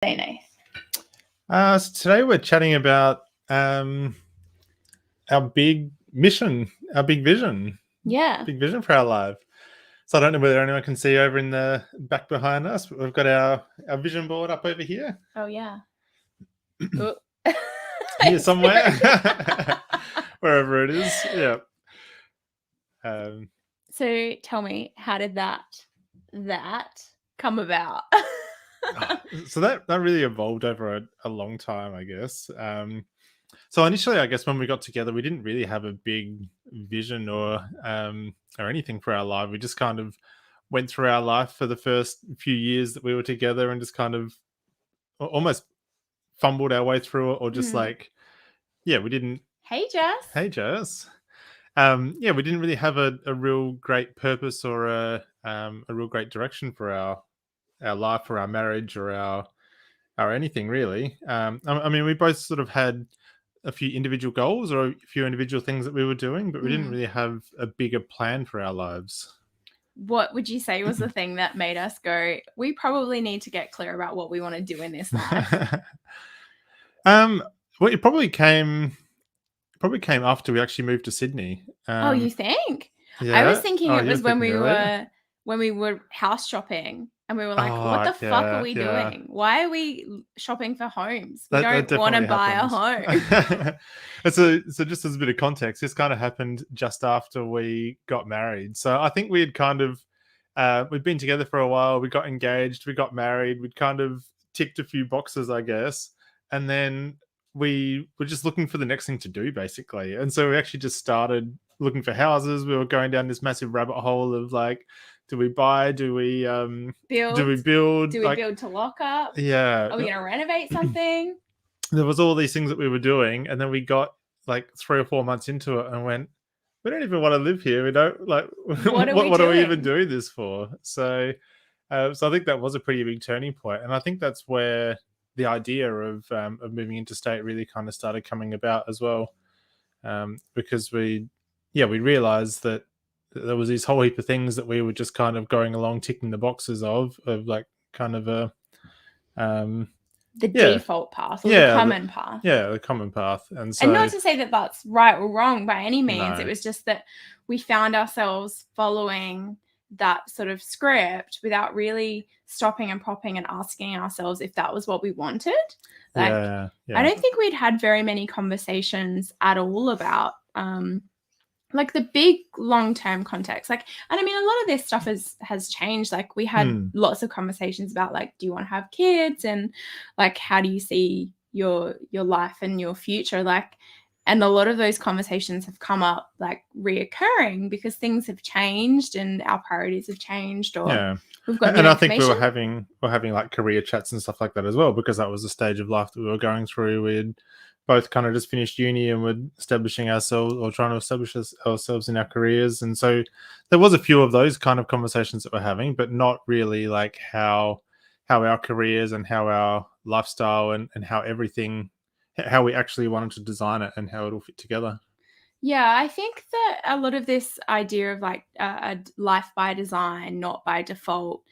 Say nice. So today we're chatting about our big mission, our big vision for our life. So I don't know whether anyone can see over in the back behind us, but we've got our vision board up over here. Oh yeah. Here somewhere. Wherever it is. Yeah. So tell me, how did that come about? So that really evolved over a long time, I guess. So initially, I guess when we got together, we didn't really have a big vision or anything for our life. We just kind of went through our life for the first few years that we were together and just kind of almost fumbled our way through it, or just we didn't. Hey, Jess. Hey, Jess. We didn't really have a real great purpose or a real great direction for our life or our marriage or our anything really. I mean, we both sort of had a few individual goals or a few individual things that we were doing, but we didn't really have a bigger plan for our lives. What would you say was the thing that made us go, we probably need to get clear about what we want to do in this life? Well, it probably came after we actually moved to Sydney. Oh, you think? Yeah. I was thinking it was when we were house shopping and we were like, what the fuck are we doing? Why are we shopping for homes? We don't want to buy a home. So just as a bit of context, this kind of happened just after we got married. So I think we had kind of we'd been together for a while. We got engaged. We got married. We'd kind of ticked a few boxes, I guess. And then we were just looking for the next thing to do, basically. And so we actually just started looking for houses. We were going down this massive rabbit hole of like, do we buy? Do we build? Do we build? Do we build to lock up? Yeah. Are we going to renovate something? There was all these things that we were doing, and then we got like 3 or 4 months into it and went, we don't even want to live here. We don't like. What are we even doing this for? So I think that was a pretty big turning point, and I think that's where the idea of moving interstate really kind of started coming about as well, because we realized that there was this whole heap of things that we were just kind of going along ticking the boxes of like kind of a the default path or the common path. Yeah, the common path. And not to say that that's right or wrong by any means. No. It was just that we found ourselves following that sort of script without really stopping and popping and asking ourselves if that was what we wanted. Like, I don't think we'd had very many conversations at all about like the big long-term context. Like, and I mean, a lot of this stuff has changed. Like, we had lots of conversations about like, do you want to have kids, and like, how do you see your life and your future? Like, and a lot of those conversations have come up like reoccurring because things have changed and our priorities have changed, or we've got and I think we're having like career chats and stuff like that as well, because that was the stage of life that we were going through. We had both kind of just finished uni and were establishing ourselves or trying to establish ourselves in our careers. And so there was a few of those kind of conversations that we're having, but not really like how our careers and how our lifestyle and how everything, how we actually wanted to design it and how it all fit together. Yeah, I think that a lot of this idea of like a life by design, not by default,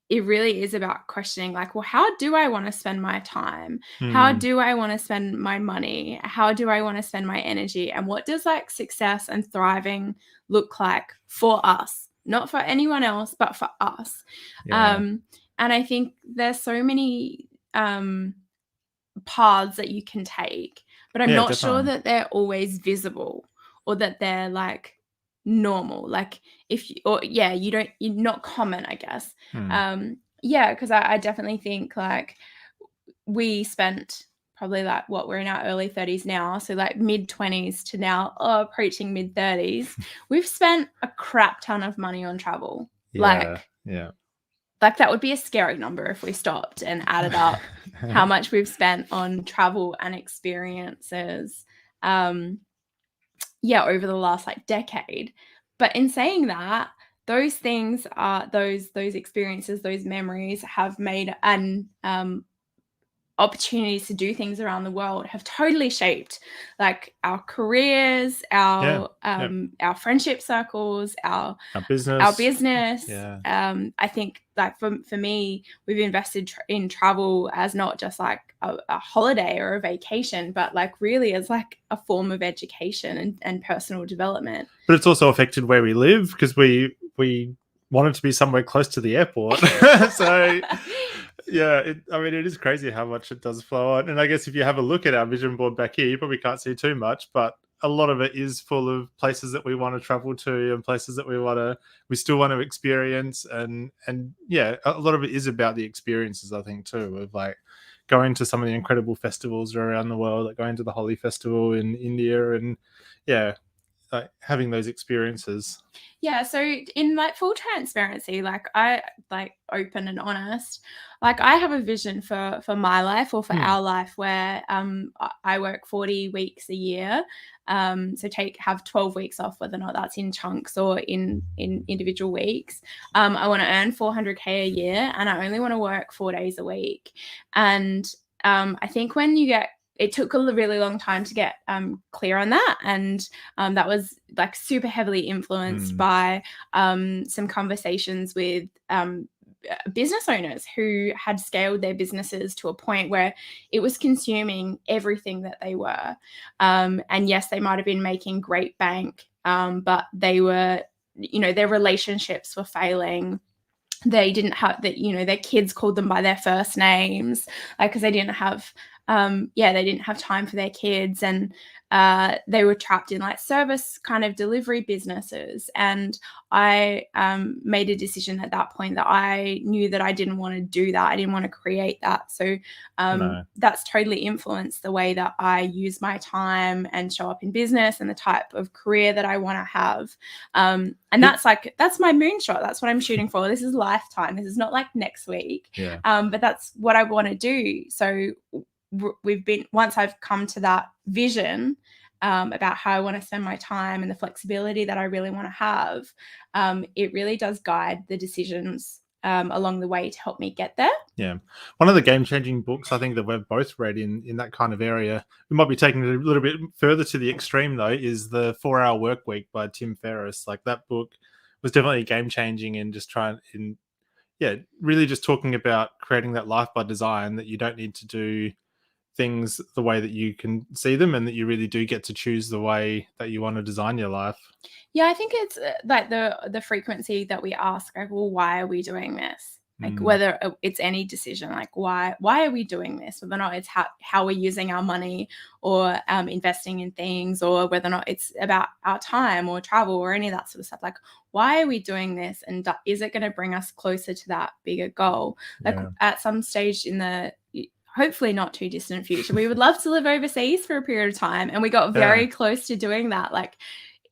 it really is about questioning like, well, how do I want to spend my time? How do I want to spend my money? How do I want to spend my energy? And what does like success and thriving look like for us? Not for anyone else, but for us. Yeah. And I think there's so many paths that you can take, but I'm not sure that they're always visible or that they're like normal. Like you're not common, I guess. Because I definitely think like we spent probably like we're in our early 30s now, so like mid 20s to now approaching mid 30s. We've spent a crap ton of money on travel. Like that would be a scary number if we stopped and added up how much we've spent on travel and experiences over the last like decade. But in saying that, those things are those experiences, those memories have made an opportunities to do things around the world have totally shaped like our careers, our friendship circles, our business. I think like for me, we've invested in travel as not just like a holiday or a vacation, but like really as like a form of education and personal development. But it's also affected where we live, because we wanted to be somewhere close to the airport. So yeah, it is crazy how much it does flow on. And I guess if you have a look at our vision board back here, you probably can't see too much, but a lot of it is full of places that we want to travel to and places that we still want to experience. And yeah, a lot of it is about the experiences, I think, too, of like going to some of the incredible festivals around the world, like going to the Holi Festival in India, and yeah, like having those experiences. Yeah, so in like full transparency, like I like open and honest, like I have a vision for my life or for our life where I work 40 weeks a year. So have 12 weeks off, whether or not that's in chunks or in individual weeks. I want to earn 400K a year, and I only want to work 4 days a week. And I think it took a really long time to get clear on that, and that was like super heavily influenced by some conversations with business owners who had scaled their businesses to a point where it was consuming everything that they were. And yes, they might have been making great bank, but they were, their relationships were failing. They didn't have that, their kids called them by their first names, because they didn't have they didn't have time for their kids, and they were trapped in like service kind of delivery businesses. And I made a decision at that point that I knew that I didn't want to do that. I didn't want to create that. So that's totally influenced the way that I use my time and show up in business and the type of career that I want to have. And that's my moonshot. That's what I'm shooting for. This is lifetime. This is not like next week. Yeah. But that's what I want to do. So once I've come to that vision about how I want to spend my time and the flexibility that I really want to have, it really does guide the decisions along the way to help me get there. Yeah. One of the game-changing books I think that we've both read in that kind of area, we might be taking it a little bit further to the extreme though, is the 4-Hour Workweek by Tim Ferriss. Like that book was definitely game-changing in just really just talking about creating that life by design, that you don't need to do things the way that you can see them, and that you really do get to choose the way that you want to design your life. Yeah, I think it's like the frequency that we ask, like, well, why are we doing this? Like whether it's any decision, like why are we doing this? Whether or not it's how we're using our money or investing in things, or whether or not it's about our time or travel or any of that sort of stuff. Like, why are we doing this? And is it going to bring us closer to that bigger goal? Like at some stage in the hopefully not too distant future, we would love to live overseas for a period of time. And we got very close to doing that, like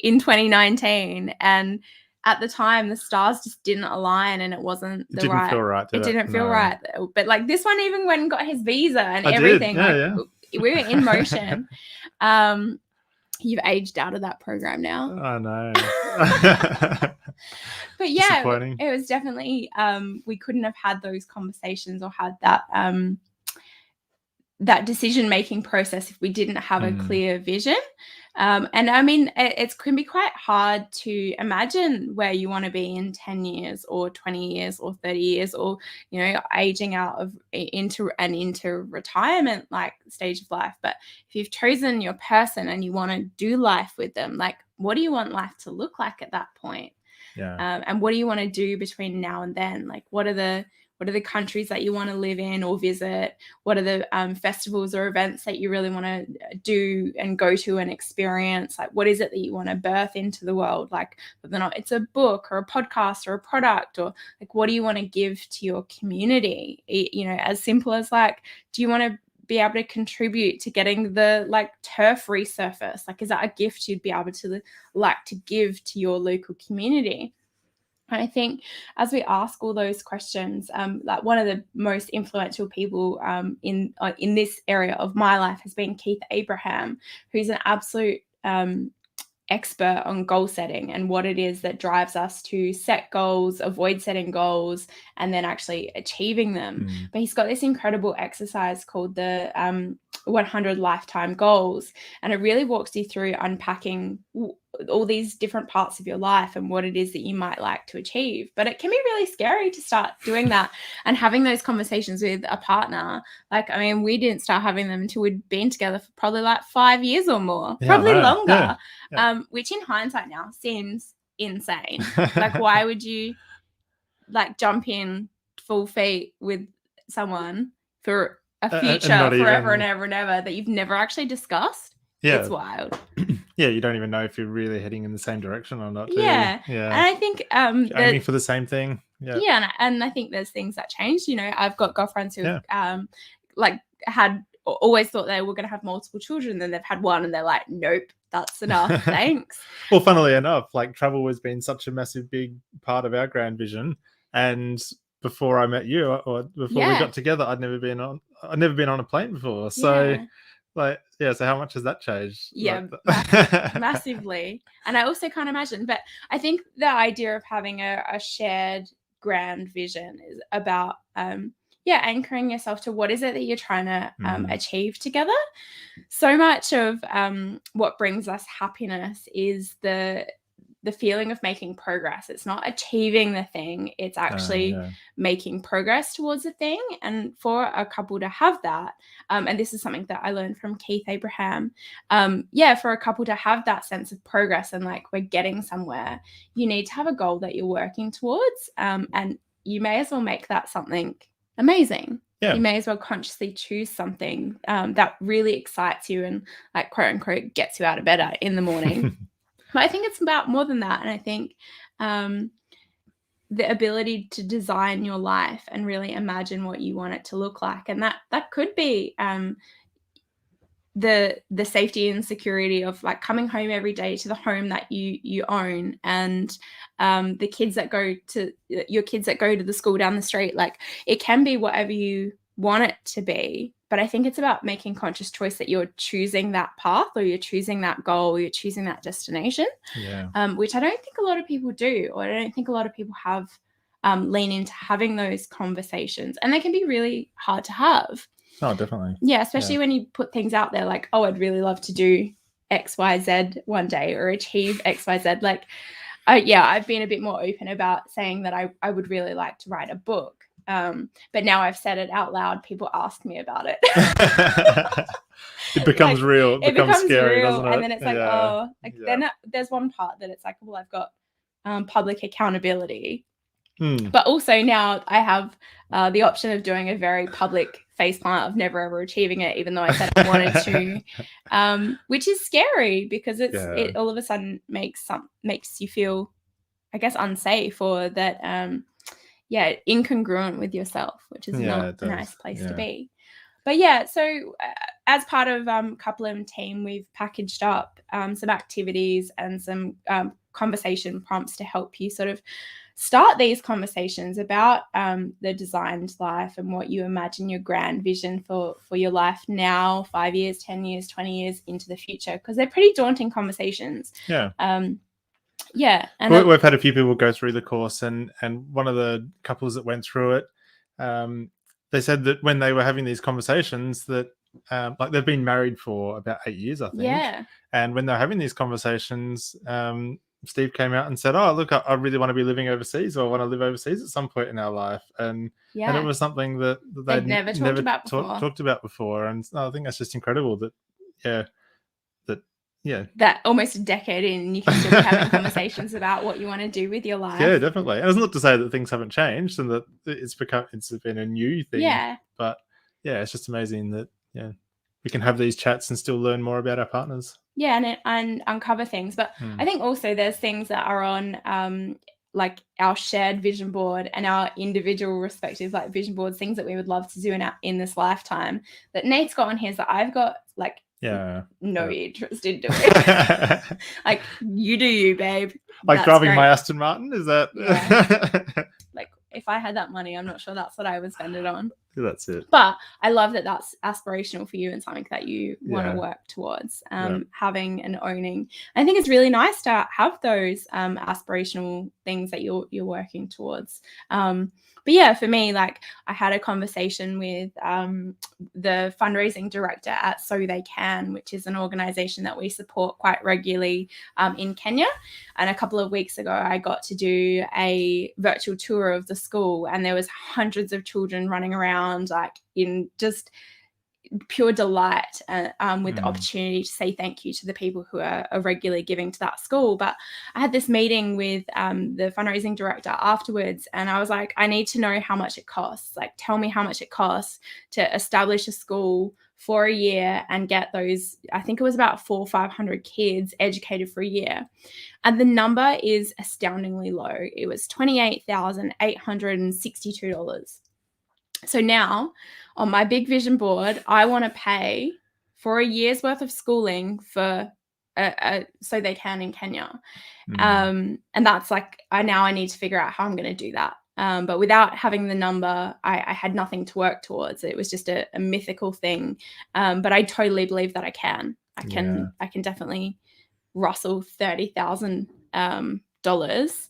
in 2019. And at the time, the stars just didn't align, and it wasn't It didn't feel right. It didn't feel right. But like this one even went and got his visa and everything. We were in motion. You've aged out of that program now. I know. But yeah, it was definitely we couldn't have had those conversations or had that that decision-making process if we didn't have a clear vision. And I mean, it can be quite hard to imagine where you want to be in 10 years or 20 years or 30 years, or, aging out into retirement, like stage of life. But if you've chosen your person and you want to do life with them, like, what do you want life to look like at that point? Yeah. And what do you want to do between now and then? Like, what are the countries that you want to live in or visit? What are the festivals or events that you really want to do and go to and experience? Like, what is it that you want to birth into the world? Like, whether or not it's a book or a podcast or a product, or like, what do you want to give to your community? As simple as like, do you want to be able to contribute to getting the like turf resurfaced? Like, is that a gift you'd be able to like to give to your local community? I think as we ask all those questions, like one of the most influential people in this area of my life has been Keith Abraham, who's an absolute expert on goal setting and what it is that drives us to set goals, avoid setting goals, and then actually achieving them. But he's got this incredible exercise called the 100 lifetime goals, and it really walks you through unpacking all these different parts of your life and what it is that you might like to achieve. But it can be really scary to start doing that and having those conversations with a partner. Like, I mean, we didn't start having them until we'd been together for probably like 5 years or more, probably longer, which in hindsight now seems insane. Like, why would you like jump in full feet with someone for a future forever and ever and ever that you've never actually discussed? It's wild. Yeah, you don't even know if you're really heading in the same direction or not. Yeah. And I think aiming for the same thing. And I think there's things that change. You know, I've got girlfriends who like had always thought they were going to have multiple children, then they've had one and they're like, nope, that's enough, thanks. Well, funnily enough, like travel has been such a massive big part of our grand vision, and before I met you or before we got together, I'd never been on a plane before. So so how much has that changed? Massively. And I also can't imagine, but I think the idea of having a shared grand vision is about anchoring yourself to what is it that you're trying to achieve together. So much of what brings us happiness is the feeling of making progress. It's not achieving the thing, it's actually making progress towards a thing. And for a couple to have that, and this is something that I learned from Keith Abraham, for a couple to have that sense of progress and like we're getting somewhere, you need to have a goal that you're working towards, and you may as well make that something amazing. You may as well consciously choose something that really excites you and like quote unquote gets you out of bed in the morning. But I think it's about more than that. And I think the ability to design your life and really imagine what you want it to look like. And that could be the safety and security of like coming home every day to the home that you own, and the kids that go to your kids that go to the school down the street. Like, it can be whatever you want it to be. But I think it's about making conscious choice that you're choosing that path, or you're choosing that goal, or you're choosing that destination, which I don't think a lot of people do, or I don't think a lot of people have lean into having those conversations. And they can be really hard to have. Oh, definitely. Yeah, especially when you put things out there like, oh, I'd really love to do X, Y, Z one day or achieve X, Y, Z. Like, I've been a bit more open about saying that I would really like to write a book. But now I've said it out loud, people ask me about it. It becomes real. It becomes scary, doesn't it? And then it's like, then there's one part that it's like, well, I've got public accountability. But also now I have the option of doing a very public faceplant of never ever achieving it, even though I said I wanted to, which is scary because it all of a sudden makes you feel, I guess, unsafe, or that incongruent with yourself, which is not a nice place to be. But so as part of Couplem team, we've packaged up some activities and some conversation prompts to help you sort of start these conversations about the designed life and what you imagine your grand vision for your life now, 5 years, 10 years, 20 years into the future, because they're pretty daunting conversations. And we've had a few people go through the course, and one of the couples that went through it, they said that when they were having these conversations that like they've been married for about 8 years, I think. And when they're having these conversations, Steve came out and said, oh, look, I really want to be living overseas, or I want to live overseas at some point in our life. And it was something that they'd never talked about before. And I think that's just incredible that almost a decade in, you can still be having conversations about what you want to do with your life. Yeah, definitely. And it's not to say that things haven't changed and that it's been a new thing. But it's just amazing that we can have these chats and still learn more about our partners. And uncover things. But I think also there's things that are on like our shared vision board and our individual respective like vision boards, things that we would love to do in this lifetime that Nate's got on his that I've got like no interest in doing. Like, you do you, babe. Like that's driving my Aston Martin, is that? Like, if I had that money, I'm not sure that's what I would spend it on. That's it. But I love that that's aspirational for you and something that you want to work towards, having and owning. I think it's really nice to have those aspirational things that you're working towards. But yeah, for me, like I had a conversation with the fundraising director at So They Can, which is an organization that we support quite regularly in Kenya. And a couple of weeks ago, I got to do a virtual tour of the school, and there was hundreds of children running around, like in just pure delight with the opportunity to say thank you to the people who are regularly giving to that school. But I had this meeting with the fundraising director afterwards, and I was like, I need to know how much it costs. Like, tell me how much it costs to establish a school for a year and get those, I think it was about 400 or 500 kids educated for a year. And the number is astoundingly low. It was $28,862. So now on my big vision board, I want to pay for a year's worth of schooling for So They Can in Kenya. And that's like, I need to figure out how I'm going to do that. But without having the number, I had nothing to work towards. It was just a mythical thing. But I totally believe that I can definitely rustle $30,000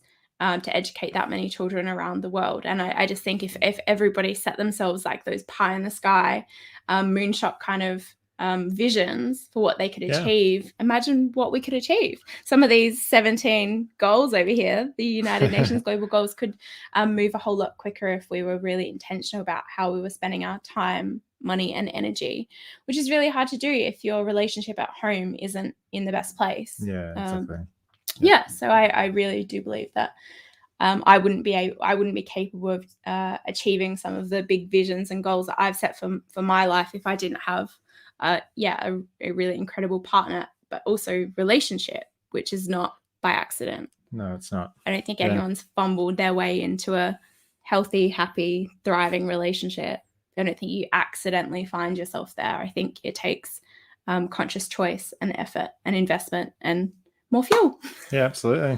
to educate that many children around the world. And I just think if everybody set themselves like those pie in the sky, moonshot kind of visions for what they could achieve, imagine what we could achieve. Some of these 17 goals over here, the United Nations Global Goals, could move a whole lot quicker if we were really intentional about how we were spending our time, money, and energy, which is really hard to do if your relationship at home isn't in the best place. Yeah, exactly. So I really do believe that I wouldn't be capable of achieving some of the big visions and goals that I've set for my life if I didn't have a really incredible partner, but also relationship, which is not by accident. No, it's not. I don't think anyone's fumbled their way into a healthy, happy, thriving relationship. I don't think you accidentally find yourself there. I think it takes conscious choice and effort and investment and more fuel. Yeah, absolutely.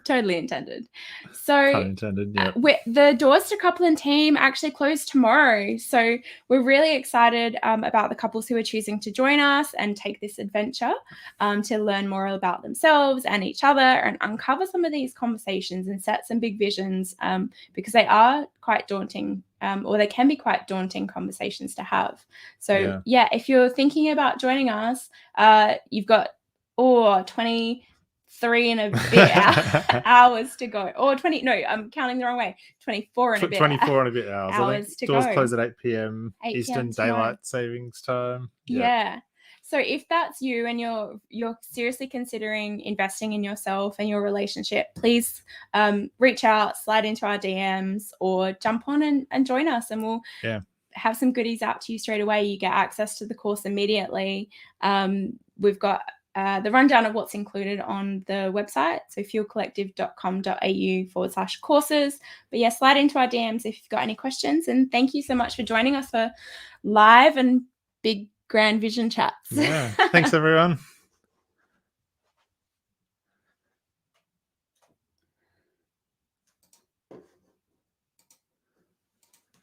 Totally intended. So intended, yeah. The doors to Couple and Team actually close tomorrow. So we're really excited about the couples who are choosing to join us and take this adventure to learn more about themselves and each other and uncover some of these conversations and set some big visions because they are quite daunting or they can be quite daunting conversations to have. So if you're thinking about joining us, you've got 23 and a bit hours to go, or 20. No, I'm counting the wrong way. 24 and a bit. 24 and a bit hours to doors go. Close at 8 p.m. Eastern Daylight Savings Time. Yeah. So if that's you and you're seriously considering investing in yourself and your relationship, please reach out, slide into our DMs, or jump on and join us, and we'll have some goodies out to you straight away. You get access to the course immediately. We've got the rundown of what's included on the website, so fuelcollective.com.au/courses. But slide into our DMs if you've got any questions. And thank you so much for joining us for live and big grand vision chats. Yeah, thanks everyone.